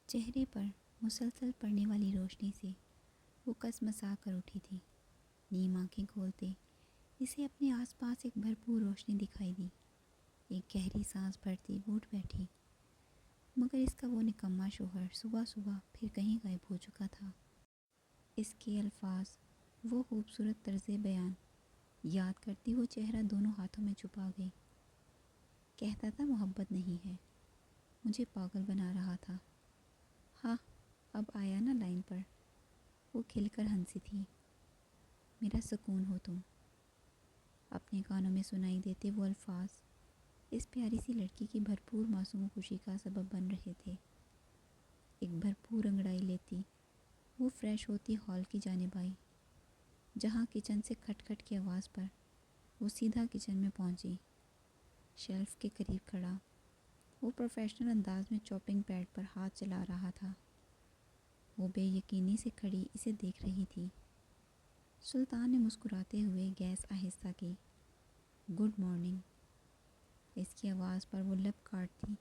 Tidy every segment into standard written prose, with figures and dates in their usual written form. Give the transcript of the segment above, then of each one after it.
چہرے پر مسلسل پڑنے والی روشنی سے وہ کسمسا کر اٹھی تھی۔ نیم آنکھیں کھولتے اسے اپنے آس پاس ایک بھرپور روشنی دکھائی دی۔ ایک گہری سانس بھرتی وہ اٹھ بیٹھی، مگر اس کا وہ نکما شوہر صبح صبح پھر کہیں غائب ہو چکا تھا۔ اس کے الفاظ، وہ خوبصورت طرز بیان یاد کرتی وہ چہرہ دونوں ہاتھوں میں چھپا گئی۔ کہتا تھا محبت نہیں ہے، مجھے پاگل بنا رہا تھا۔ ہاں اب آیا نا لائن پر۔ وہ کھل کر ہنسی تھی۔ میرا سکون ہو تم۔ اپنے کانوں میں سنائی دیتے وہ الفاظ اس پیاری سی لڑکی کی بھرپور معصوم خوشی کا سبب بن رہے تھے۔ ایک بھرپور انگڑائی لیتی وہ فریش ہوتی ہال کی جانب آئی، جہاں کچن سے کھٹ کھٹ کی آواز پر وہ سیدھا کچن میں پہنچی۔ شیلف کے قریب کھڑا وہ پروفیشنل انداز میں چاپنگ پیڈ پر ہاتھ چلا رہا تھا۔ وہ بے یقینی سے کھڑی اسے دیکھ رہی تھی۔ سلطان نے مسکراتے ہوئے گیس آہستہ کی۔ Good morning. اس کی آواز پر وہ لب کاٹتی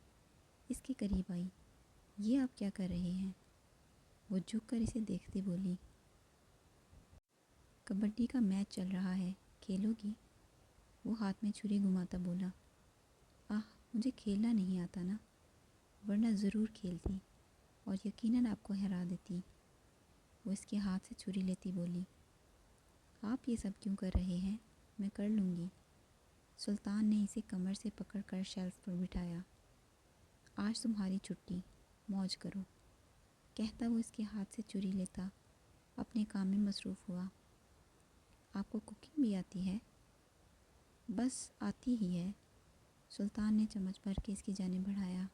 اس کے قریب آئی۔ یہ آپ کیا کر رہے ہیں؟ وہ جھک کر اسے دیکھتی بولی۔ کبڈی کا میچ چل رہا ہے، کھیلو گی؟ وہ ہاتھ میں چھری گھماتا بولا۔ مجھے کھیلنا نہیں آتا نا، ورنہ ضرور کھیلتی اور یقیناً آپ کو ہرا دیتی۔ وہ اس کے ہاتھ سے چھری لیتی بولی۔ آپ یہ سب کیوں کر رہے ہیں؟ میں کر لوں گی۔ سلطان نے اسے کمر سے پکڑ کر شیلف پر بٹھایا۔ آج تمہاری چھٹی، موج کرو، کہتا وہ اس کے ہاتھ سے چھری لیتا اپنے کام میں مصروف ہوا۔ آپ کو کوکنگ بھی آتی ہے؟ بس آتی ہی ہے۔ سلطان نے چمچ بھر کے اس کی جانب بڑھایا۔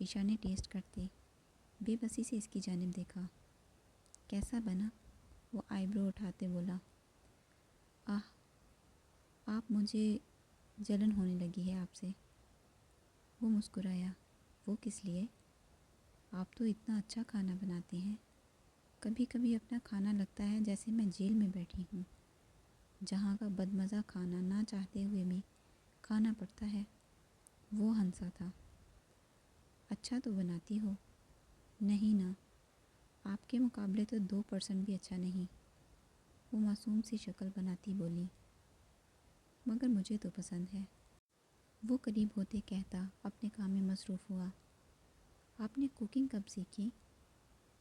عشاء نے ٹیسٹ کرتے بے بسی سے اس کی جانب دیکھا۔ کیسا بنا؟ وہ آئی برو اٹھاتے بولا۔ آپ مجھے جلن ہونے لگی ہے آپ سے۔ وہ مسکرایا۔ وہ کس لیے؟ آپ تو اتنا اچھا کھانا بناتے ہیں، کبھی کبھی اپنا کھانا لگتا ہے جیسے میں جیل میں بیٹھی ہوں، جہاں کا بدمزہ کھانا نہ چاہتے ہوئے بھی کھانا پڑتا ہے۔ وہ ہنسا تھا۔ اچھا تو بناتی ہو؟ نہیں نا، آپ کے مقابلے تو 2% بھی اچھا نہیں، وہ معصوم سی شکل بناتی بولی۔ مگر مجھے تو پسند ہے۔ وہ قریب ہوتے کہتا اپنے کام میں مصروف ہوا۔ آپ نے کوکنگ کب سیکھی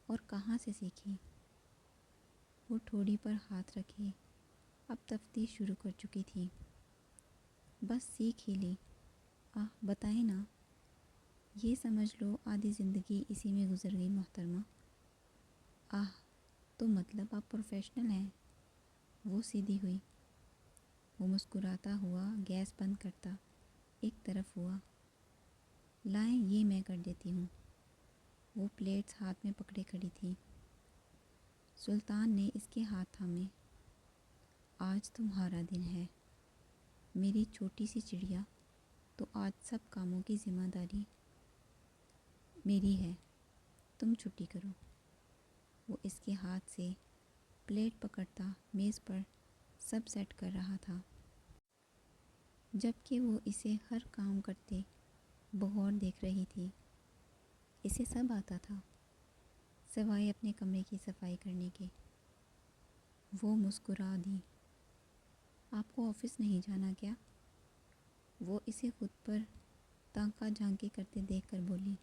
اور کہاں سے سیکھی؟ وہ ٹھوڑی پر ہاتھ رکھے اب تفتیش شروع کر چکی تھی۔ بس سیکھ ہی لی۔ بتائیں نا۔ یہ سمجھ لو آدھی زندگی اسی میں گزر گئی محترمہ۔ تو مطلب آپ پروفیشنل ہیں؟ وہ سیدھی ہوئی۔ وہ مسکراتا ہوا گیس بند کرتا ایک طرف ہوا۔ لائیں یہ میں کر دیتی ہوں۔ وہ پلیٹس ہاتھ میں پکڑے کھڑی تھی۔ سلطان نے اس کے ہاتھ تھامے۔ آج تمہارا دن ہے میری چھوٹی سی چڑیا، تو آج سب کاموں کی ذمہ داری میری ہے، تم چھٹی کرو۔ وہ اس کے ہاتھ سے پلیٹ پکڑتا میز پر سب سیٹ کر رہا تھا، جبکہ وہ اسے ہر کام کرتے بغور دیکھ رہی تھی۔ اسے سب آتا تھا سوائے اپنے کمرے کی صفائی کرنے کے۔ وہ مسکرا دی۔ آپ کو آفس نہیں جانا کیا؟ وہ اسے خود پر تانکا جھانکی کرتے دیکھ کر بولی۔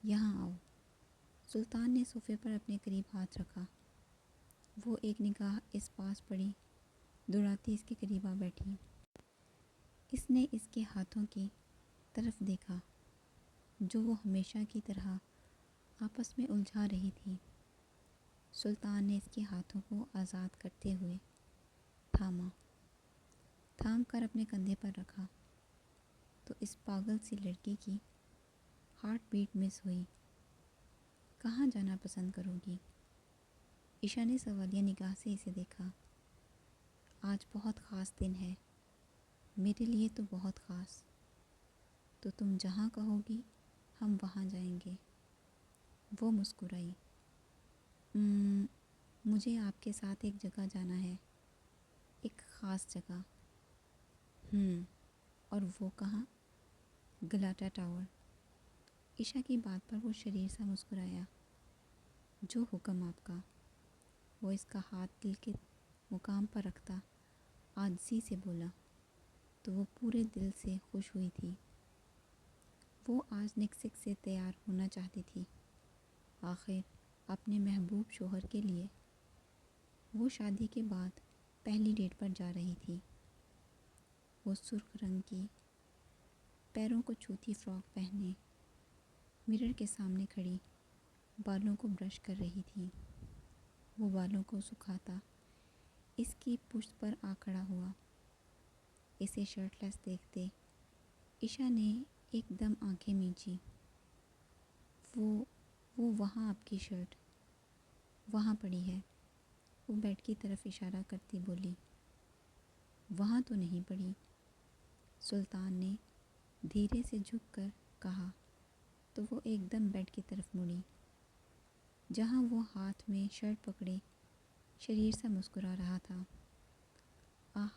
یہاں آؤ۔ سلطان نے صوفے پر اپنے قریب ہاتھ رکھا۔ وہ ایک نگاہ اس پاس پڑی دوڑاتی اس کے قریب آ بیٹھی۔ اس نے اس کے ہاتھوں کی طرف دیکھا جو وہ ہمیشہ کی طرح آپس میں الجھا رہی تھی۔ سلطان نے اس کے ہاتھوں کو آزاد کرتے ہوئے تھام کر اپنے کندھے پر رکھا تو اس پاگل سی لڑکی کی ہارٹ بیٹ مس ہوئی۔ کہاں جانا پسند کرو گی؟ عشاء نے سوالیہ نگاہ سے اسے دیکھا۔ آج بہت خاص دن ہے، میرے لیے تو بہت خاص، تو تم جہاں کہو گی ہم وہاں جائیں گے۔ وہ مسکرائی۔ مجھے آپ کے ساتھ ایک جگہ جانا ہے، ایک خاص جگہ۔ اور وہ کہاں؟ گلاٹا ٹاور۔ عشا کی بات پر وہ شریر سا مسکرایا۔ جو حکم آپ کا۔ وہ اس کا ہاتھ دل کے مقام پر رکھتا عاجزی سے بولا تو وہ پورے دل سے خوش ہوئی تھی۔ وہ آج نکسک سے تیار ہونا چاہتی تھی، آخر اپنے محبوب شوہر کے لیے۔ وہ شادی کے بعد پہلی ڈیٹ پر جا رہی تھی۔ وہ سرخ رنگ کی پیروں کو چھوتی فراک پہنے مرر کے سامنے کھڑی بالوں کو برش کر رہی تھی۔ وہ بالوں کو سکھاتا اس کی پشت پر آ کھڑا ہوا۔ اسے شرٹ لیس دیکھتے عشا نے ایک دم آنکھیں میچی۔ وہ وہاں آپ کی شرٹ وہاں پڑی ہے، وہ بیڈ کی طرف اشارہ کرتی بولی۔ وہاں تو نہیں پڑی، سلطان نے دھیرے سے جھک کر کہا تو وہ ایک دم بیڈ کی طرف مڑی، جہاں وہ ہاتھ میں شرٹ پکڑے شریر سا مسکرا رہا تھا۔ آہ،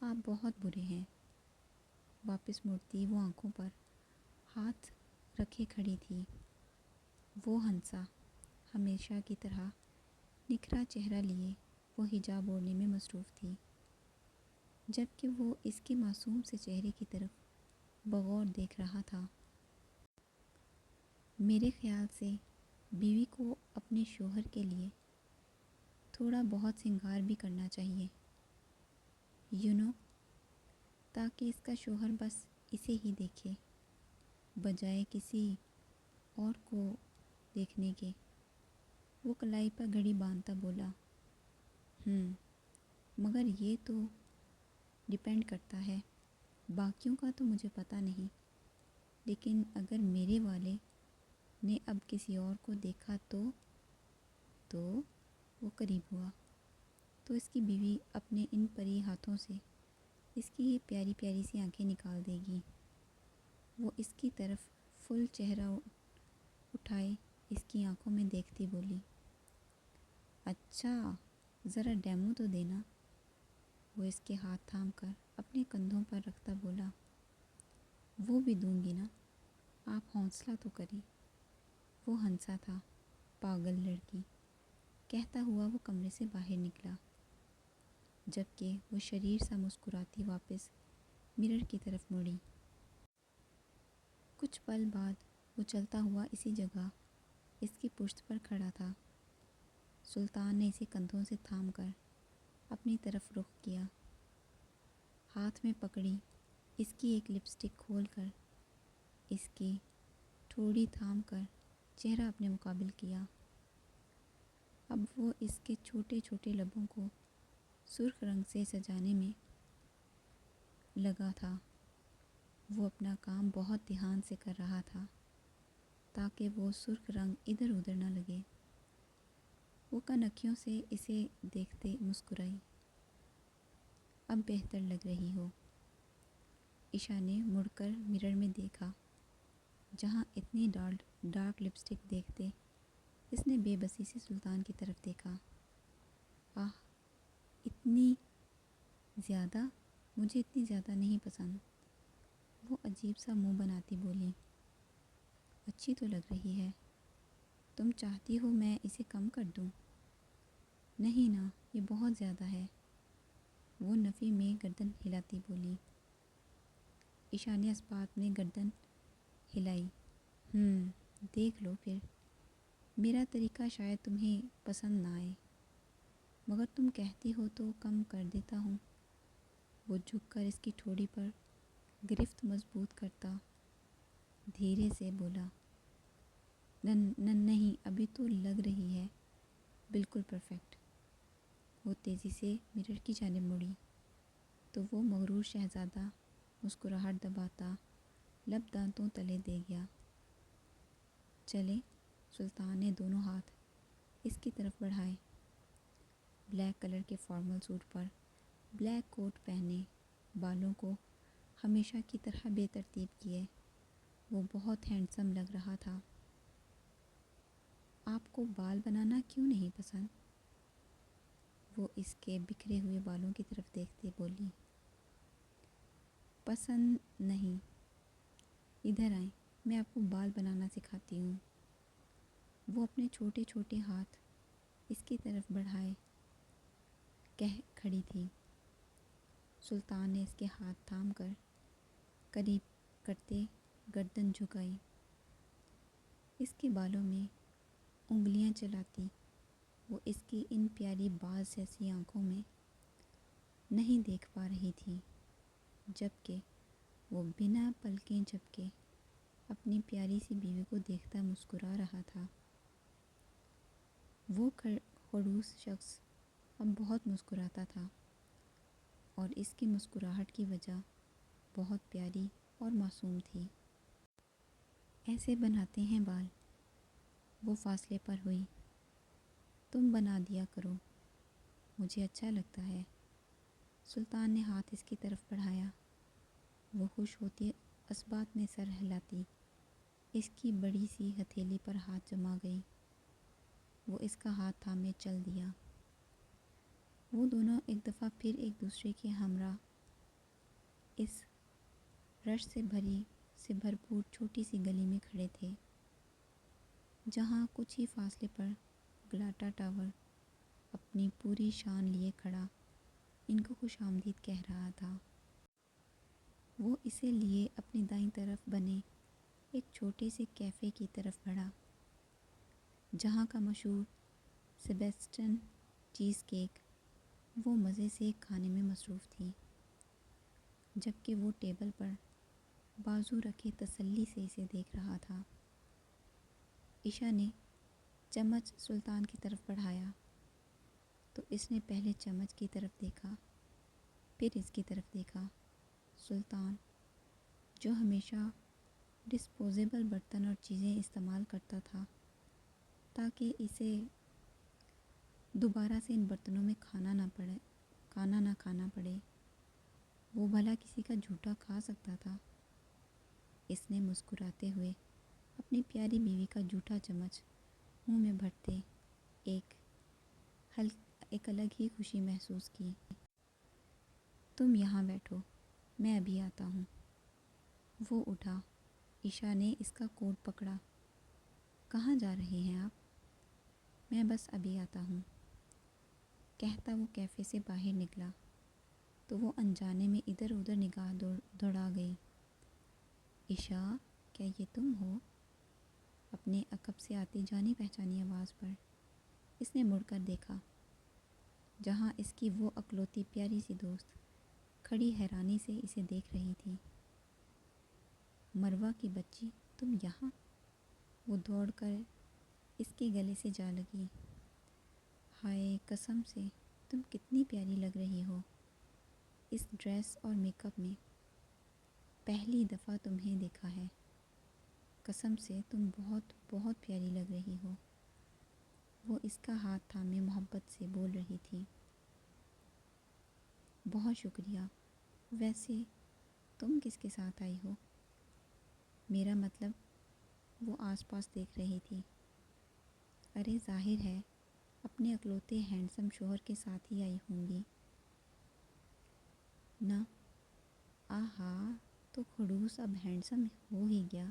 آپ بہت برے ہیں۔ واپس مڑتی وہ آنکھوں پر ہاتھ رکھے کھڑی تھی۔ وہ ہنسا، ہمیشہ کی طرح نکھرا چہرہ لیے وہ حجاب اوڑھنے میں مصروف تھی، جبکہ وہ اس کے معصوم سے چہرے کی طرف بغور دیکھ رہا تھا۔ میرے خیال سے بیوی کو اپنے شوہر کے لیے تھوڑا بہت سنگار بھی کرنا چاہیے، تاکہ اس کا شوہر بس اسے ہی دیکھے بجائے کسی اور کو دیکھنے کے۔ وہ کلائی پر گھڑی باندھتا بولا، مگر یہ تو ڈیپینڈ کرتا ہے، باقیوں کا تو مجھے پتہ نہیں، لیکن اگر میرے والے نے اب کسی اور کو دیکھا تو وہ قریب ہوا تو اس کی بیوی اپنے ان پری ہاتھوں سے اس کی یہ پیاری پیاری سی آنکھیں نکال دے گی۔ وہ اس کی طرف فل چہرہ اٹھائے اس کی آنکھوں میں دیکھتی بولی، اچھا ذرا ڈیمو تو دینا۔ وہ اس کے ہاتھ تھام کر اپنے کندھوں پر رکھتا بولا، وہ بھی دوں گی نا، آپ حوصلہ تو کریں۔ وہ ہنسا تھا، پاگل لڑکی کہتا ہوا وہ کمرے سے باہر نکلا، جبکہ وہ شریر سا مسکراتی واپس مرر کی طرف مڑی۔ کچھ پل بعد وہ چلتا ہوا اسی جگہ اس کی پشت پر کھڑا تھا۔ سلطان نے اسے کندھوں سے تھام کر اپنی طرف رخ کیا، ہاتھ میں پکڑی اس کی ایک لپسٹک کھول کر اس کی ٹھوڑی تھام کر چہرہ اپنے مقابل کیا۔ اب وہ اس کے چھوٹے چھوٹے لبوں کو سرخ رنگ سے سجانے میں لگا تھا۔ وہ اپنا کام بہت دھیان سے کر رہا تھا تاکہ وہ سرخ رنگ ادھر ادھر نہ لگے۔ وہ کنکھیوں سے اسے دیکھتے مسکرائی، اب بہتر لگ رہی ہو۔ عشا نے مڑ کر مرر میں دیکھا، جہاں اتنی ڈارک لپسٹک دیکھتے اس نے بے بسی سے سلطان کی طرف دیکھا۔ آہ، اتنی زیادہ؟ مجھے اتنی زیادہ نہیں پسند۔ وہ عجیب سا منہ بناتی بولی، اچھی تو لگ رہی ہے، تم چاہتی ہو میں اسے کم کر دوں؟ نہیں نا، یہ بہت زیادہ ہے۔ وہ نفی میں گردن ہلاتی بولی۔ عشا نے اس بات میں گردن ہلائی، دیکھ لو پھر، میرا طریقہ شاید تمہیں پسند نہ آئے، مگر تم کہتی ہو تو کم کر دیتا ہوں۔ وہ جھک کر اس کی ٹھوڑی پر گرفت مضبوط کرتا دھیرے سے بولا، نہیں ابھی تو لگ رہی ہے بالکل پرفیکٹ۔ وہ تیزی سے مرر کی جانب مڑی تو وہ مغرور شہزادہ مسکراہٹ دباتا لب دانتوں تلے دے گیا۔ چلے، سلطان نے دونوں ہاتھ اس کی طرف بڑھائے۔ بلیک کلر کے فارمل سوٹ پر بلیک کوٹ پہنے، بالوں کو ہمیشہ کی طرح بے ترتیب کیے، وہ بہت ہینڈسم لگ رہا تھا۔ آپ کو بال بنانا کیوں نہیں پسند؟ وہ اس کے بکھرے ہوئے بالوں کی طرف دیکھتے بولی، پسند نہیں، ادھر آئیں۔ میں آپ کو بال بنانا سکھاتی ہوں۔ وہ اپنے چھوٹے چھوٹے ہاتھ اس کی طرف بڑھائے کہہ کھڑی تھی۔ سلطان نے اس کے ہاتھ تھام کر قریب کرتے گردن جھکائی، اس کے بالوں میں انگلیاں چلاتی۔ وہ اس کی ان پیاری باز جیسی آنکھوں میں نہیں دیکھ پا رہی تھی، جبکہ وہ بنا پلکیں جھپکے اپنی پیاری سی بیوی کو دیکھتا مسکرا رہا تھا۔ وہ خڑوس شخص اب بہت مسکراتا تھا، اور اس کی مسکراہٹ کی وجہ بہت پیاری اور معصوم تھی۔ ایسے بناتے ہیں بال؟ وہ فاصلے پر ہوئی۔ تم بنا دیا کرو، مجھے اچھا لگتا ہے۔ سلطان نے ہاتھ اس کی طرف بڑھایا۔ وہ خوش ہوتی اس بات میں سر ہلاتی، اس کی بڑی سی ہتھیلی پر ہاتھ جما گئی۔ وہ اس کا ہاتھ تھامے چل دیا۔ وہ دونوں ایک دفعہ پھر ایک دوسرے کے ہمراہ اس رش سے بھرپور چھوٹی سی گلی میں کھڑے تھے، جہاں کچھ ہی فاصلے پر گلاٹا ٹاور اپنی پوری شان لیے کھڑا ان کو خوش آمدید کہہ رہا تھا۔ وہ اسے لیے اپنی دائیں طرف بنے ایک چھوٹے سے کیفے کی طرف بڑھا، جہاں کا مشہور سیبیسٹن چیز کیک وہ مزے سے کھانے میں مصروف تھی، جبکہ وہ ٹیبل پر بازو رکھے تسلی سے اسے دیکھ رہا تھا۔ عشا نے چمچ سلطان کی طرف بڑھایا تو اس نے پہلے چمچ کی طرف دیکھا، پھر اس کی طرف دیکھا۔ سلطان، جو ہمیشہ ڈسپوزیبل برتن اور چیزیں استعمال کرتا تھا تاکہ اسے دوبارہ سے ان برتنوں میں کھانا نہ کھانا پڑے، وہ بھلا کسی کا جھوٹا کھا سکتا تھا؟ اس نے مسکراتے ہوئے اپنی پیاری بیوی کا جھوٹا چمچ منہ میں بھرتے ایک الگ ہی خوشی محسوس کی۔ تم یہاں بیٹھو، میں ابھی آتا ہوں۔ وہ اٹھا۔ عشا نے اس کا کوٹ پکڑا۔ کہاں جا رہے ہیں آپ؟ میں بس ابھی آتا ہوں، کہتا وہ کیفے سے باہر نکلا تو وہ انجانے میں ادھر ادھر نگاہ دوڑا گئی۔ عشا، کیا یہ تم ہو؟ اپنے عقب سے آتی جانی پہچانی آواز پر اس نے مڑ کر دیکھا، جہاں اس کی وہ اکلوتی پیاری سی دوست کھڑی حیرانی سے اسے دیکھ رہی تھی۔ مروہ کی بچی، تم یہاں؟ وہ دوڑ کر اس کے گلے سے جا لگی۔ ہائے، قسم سے تم کتنی پیاری لگ رہی ہو اس ڈریس اور میک اپ میں، پہلی دفعہ تمہیں دیکھا ہے، قسم سے تم بہت بہت پیاری لگ رہی ہو۔ وہ اس کا ہاتھ تھامے محبت سے بول رہی تھی۔ بہت شکریہ، ویسے تم کس کے ساتھ آئی ہو؟ میرا مطلب، وہ آس پاس دیکھ رہی تھی۔ ارے ظاہر ہے اپنے اکلوتے ہینڈسم شوہر کے ساتھ ہی آئی ہوں گی نا۔ آہا، تو خڑوس اب ہینڈسم ہو ہی گیا۔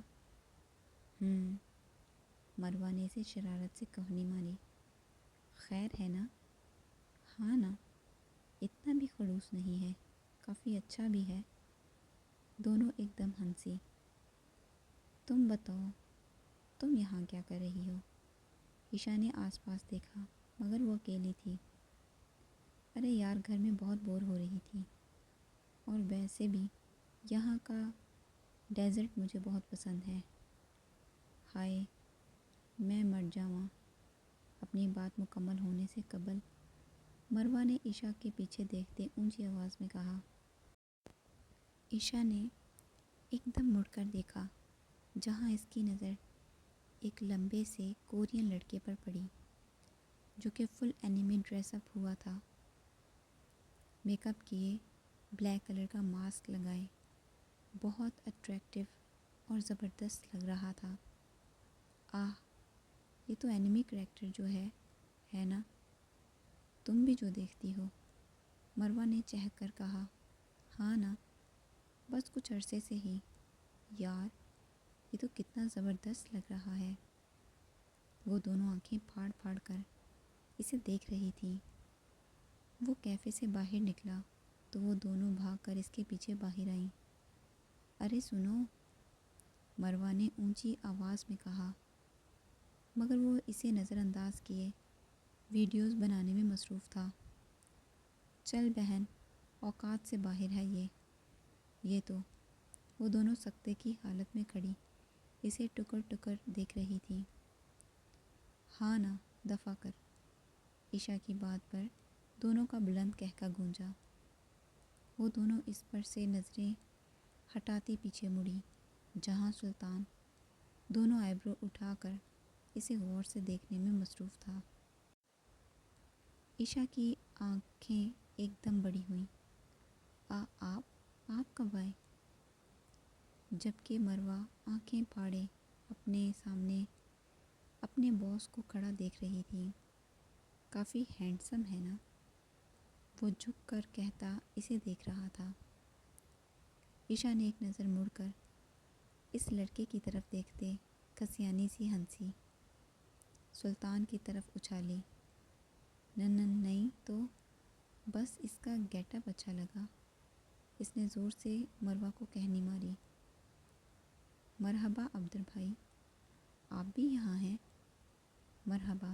مروہ نے اسے شرارت سے کہنی ماری۔ خیر ہے نا؟ ہاں نا، اتنا بھی خڑوس نہیں ہے، کافی اچھا بھی ہے۔ دونوں ایک دم ہنسی۔ تم بتاؤ، تم یہاں کیا کر رہی ہو؟ عشا نے آس پاس دیکھا مگر وہ اکیلی تھی۔ ارے یار، گھر میں بہت بور ہو رہی تھی، اور ویسے بھی یہاں کا ڈیزرٹ مجھے بہت پسند ہے۔ ہائے، میں مر جاواں۔ اپنی بات مکمل ہونے سے قبل مروہ نے عشا کے پیچھے دیکھتے اونچی آواز میں کہا۔ عشا نے ایک دم مڑ کر دیکھا، جہاں اس کی نظر ایک لمبے سے کورین لڑکے پر پڑی جو کہ فل اینیمی ڈریس اپ ہوا تھا، میک اپ کیے، بلیک کلر کا ماسک لگائے، بہت اٹریکٹیو اور زبردست لگ رہا تھا۔ آہ، یہ تو اینیمی کریکٹر جو ہے نا، تم بھی جو دیکھتی ہو؟ مروہ نے چہک کر کہا۔ ہاں نا، بس کچھ عرصے سے ہی۔ یار، یہ تو کتنا زبردست لگ رہا ہے۔ وہ دونوں آنکھیں پھاڑ پھاڑ کر اسے دیکھ رہی تھیں۔ وہ کیفے سے باہر نکلا تو وہ دونوں بھاگ کر اس کے پیچھے باہر آئیں۔ ارے سنو، مروہ نے اونچی آواز میں کہا، مگر وہ اسے نظر انداز کیے ویڈیوز بنانے میں مصروف تھا۔ چل بہن، اوقات سے باہر ہے یہ تو۔ وہ دونوں سکتے کی حالت میں کھڑی اسے ٹکر ٹکر دیکھ رہی تھی۔ ہاں نا، دفع کر۔ عشا کی بات پر دونوں کا بلند کہکا گونجا۔ وہ دونوں اس پر سے نظریں ہٹاتی پیچھے مڑی جہاں سلطان دونوں آئیبرو اٹھا کر اسے غور سے دیکھنے میں مصروف تھا۔ عشا کی آنکھیں ایک دم بڑی ہوئیں۔ آپ کب آئے؟ جبکہ مروہ آنکھیں پھاڑے اپنے سامنے اپنے باس کو کھڑا دیکھ رہی تھی۔ کافی ہینڈسم ہے نا؟ وہ جھک کر کہتا اسے دیکھ رہا تھا۔ عشا نے ایک نظر مڑ کر اس لڑکے کی طرف دیکھتے کھسیانی سی ہنسی، سلطان کی طرف اچھالی۔ نہیں تو بس اس کا گیٹ اپ اچھا لگا۔ اس نے زور سے مروہ کو کہنی ماری۔ مرحبا عبدر بھائی، آپ بھی یہاں ہیں؟ مرحبا۔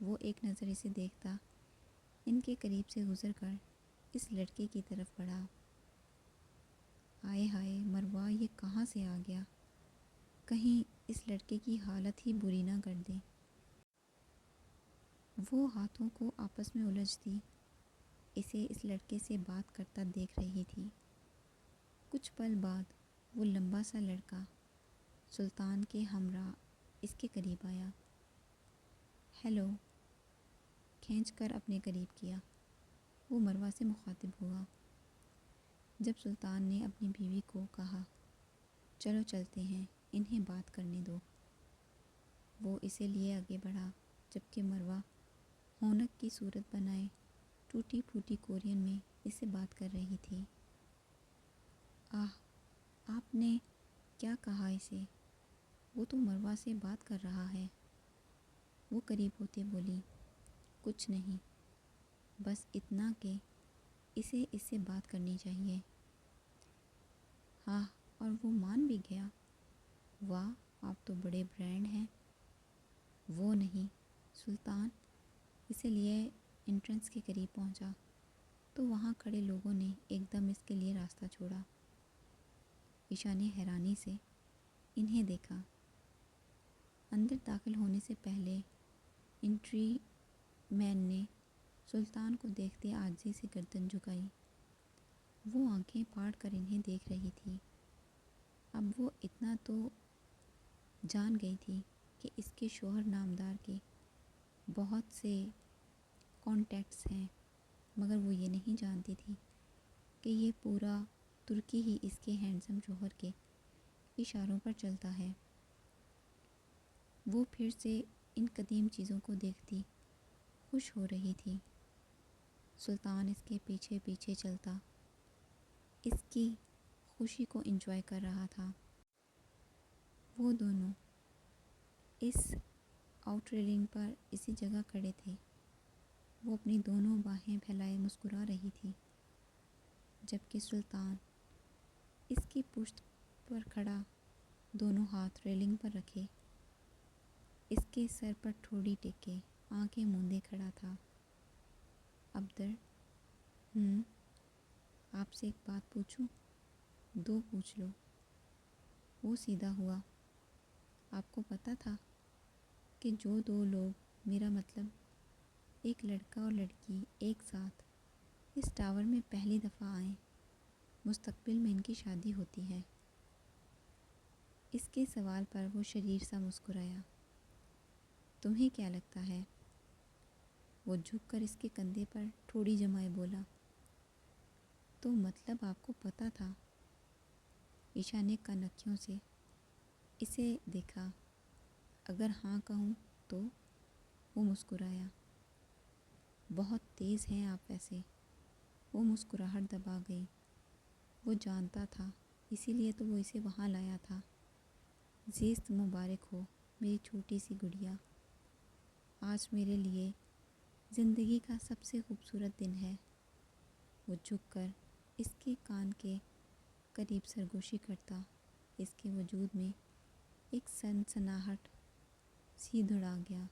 وہ ایک نظر اسے دیکھتا ان کے قریب سے گزر کر اس لڑکے کی طرف بڑھا۔ آئے ہائے مروہ، یہ کہاں سے آ گیا؟ کہیں اس لڑکے کی حالت ہی بری نہ کر دے۔ وہ ہاتھوں کو آپس میں الجھتی اسے اس لڑکے سے بات کرتا دیکھ رہی تھی۔ کچھ پل بعد وہ لمبا سا لڑکا سلطان کے ہمراہ اس کے قریب آیا۔ ہیلو کھینچ کر اپنے قریب کیا۔ وہ مروہ سے مخاطب ہوا۔ جب سلطان نے اپنی بیوی کو کہا چلو چلتے ہیں، انہیں بات کرنے دو، وہ اسے لیے آگے بڑھا، جبکہ مروہ ہونک کی صورت بنائے ٹوٹی پھوٹی کورین میں اس سے بات کر رہی تھی۔ آپ نے کیا کہا اسے؟ وہ تو مروہ سے بات کر رہا ہے۔ وہ قریب ہوتے بولی، کچھ نہیں، بس اتنا کہ اسے اس سے بات کرنی چاہیے۔ ہاں، اور وہ مان بھی گیا۔ واہ، آپ تو بڑے برینڈ ہیں۔ وہ نہیں، سلطان اسے لیے انٹرنس کے قریب پہنچا تو وہاں کھڑے لوگوں نے ایک دم اس کے لیے راستہ چھوڑا۔ عشا نے حیرانی سے انہیں دیکھا۔ اندر داخل ہونے سے پہلے انٹری مین نے سلطان کو دیکھتے عاجزی سے گردن جھکائی۔ وہ آنکھیں پھاڑ کر انہیں دیکھ رہی تھی۔ اب وہ اتنا تو جان گئی تھی کہ اس کے شوہر نامدار کے بہت سے کانٹیکٹس ہیں، مگر وہ یہ نہیں جانتی تھی کہ یہ پورا ترکی ہی اس کے ہینڈسم شوہر کے اشاروں پر چلتا ہے۔ وہ پھر سے ان قدیم چیزوں کو دیکھتی خوش ہو رہی تھی۔ سلطان اس کے پیچھے پیچھے چلتا اس کی خوشی کو انجوائے کر رہا تھا۔ وہ دونوں اس آؤٹ ریلنگ پر اسی جگہ کھڑے تھے۔ وہ اپنی دونوں باہیں پھیلائے مسکرا رہی تھی، جبکہ سلطان اس کی پشت پر کھڑا دونوں ہاتھ ریلنگ پر رکھے اس کے سر پر ٹھوڑی ٹیکے آنکھیں موندے کھڑا تھا۔ عبدر، آپ سے ایک بات پوچھوں؟ دو پوچھ لو۔ وہ سیدھا ہوا۔ آپ کو پتہ تھا کہ جو دو لوگ، میرا مطلب ایک لڑکا اور لڑکی، ایک ساتھ اس ٹاور میں پہلی دفعہ آئیں، مستقبل میں ان کی شادی ہوتی ہے؟ اس کے سوال پر وہ شریر سا مسکرایا۔ تمہیں کیا لگتا ہے؟ وہ جھک کر اس کے کندھے پر ٹھوڑی جمائے بولا، تو مطلب آپ کو پتہ تھا؟ عشا نے کنکھیوں سے اسے دیکھا۔ اگر ہاں کہوں تو؟ وہ مسکرایا۔ بہت تیز ہیں آپ ویسے۔ وہ مسکراہٹ دبا گئی۔ وہ جانتا تھا، اسی لیے تو وہ اسے وہاں لایا تھا۔ زیست مبارک ہو میری چھوٹی سی گڑیا، آج میرے لیے زندگی کا سب سے خوبصورت دن ہے۔ وہ جھک کر اس کے کان کے قریب سرگوشی کرتا، اس کے وجود میں ایک سنسناہٹ سی دھڑا گیا۔